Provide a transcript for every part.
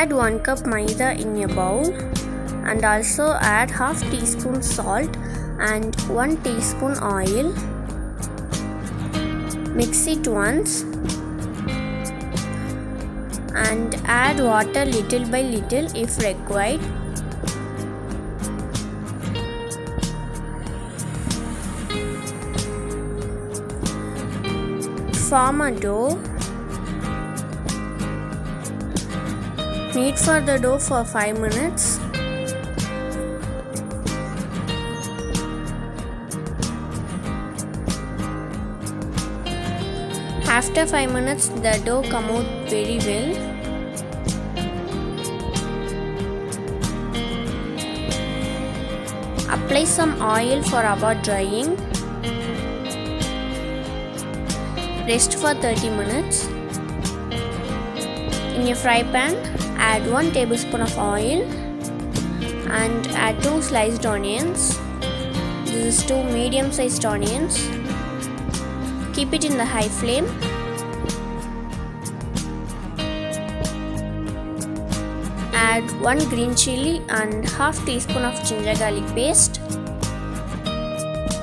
Add 1 cup maida in a bowl and also add half teaspoon salt and 1 teaspoon oil. Mix it once and add water little by little if required. Form a dough. Knead for the dough for 5 minutes. After 5 minutes, the dough come out very well. Apply some oil for about drying. Rest for 30 minutes. In a fry pan, add 1 tablespoon of oil and add 2 sliced onions. This is 2 medium-sized onions. Keep it in the high flame. Add 1 green chili and half teaspoon of ginger garlic paste.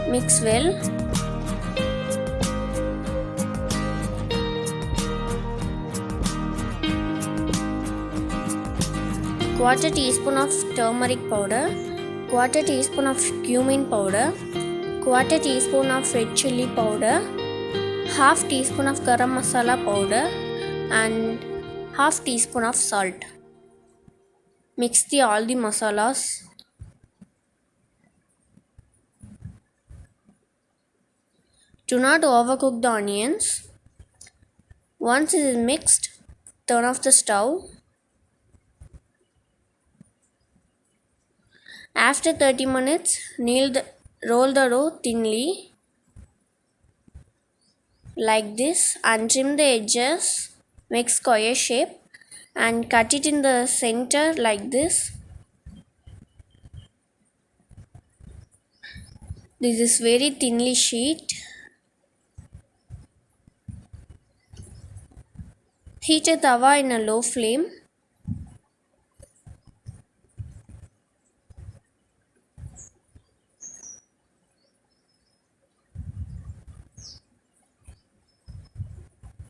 Mix well. Quarter teaspoon of turmeric powder, quarter teaspoon of cumin powder, quarter teaspoon of red chili powder, half teaspoon of garam masala powder and half teaspoon of salt. Mix all the masalas. Do not overcook the onions. Once it is mixed, turn off the stove. After 30 minutes, roll the dough thinly like this and trim the edges. Make square shape and cut it in the center like this. This is very thinly sheet. Heat a tawa in a low flame.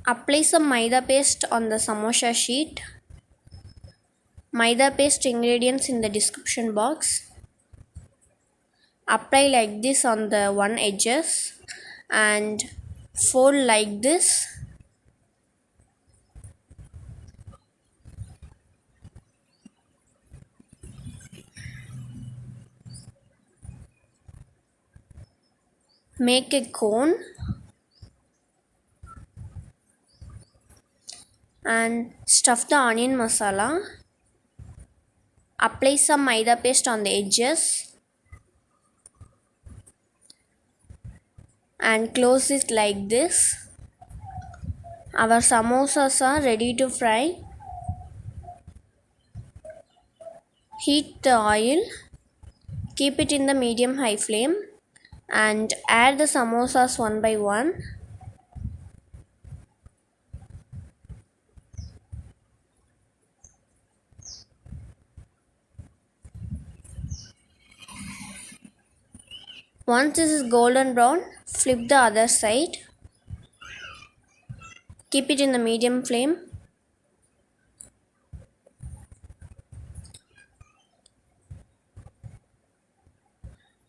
Apply some maida paste on the samosa sheet. Maida paste ingredients in the description box. Apply like this on the one edges and fold like this. Make a cone and stuff the onion masala. Apply some maida paste on the edges and close it like this. Our samosas are ready to fry. Heat the oil. Keep it in the medium-high flame and add the samosas one by one. Once this is golden brown, flip the other side. Keep it in the medium flame.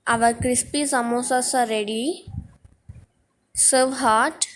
Our crispy samosas are ready. Serve hot.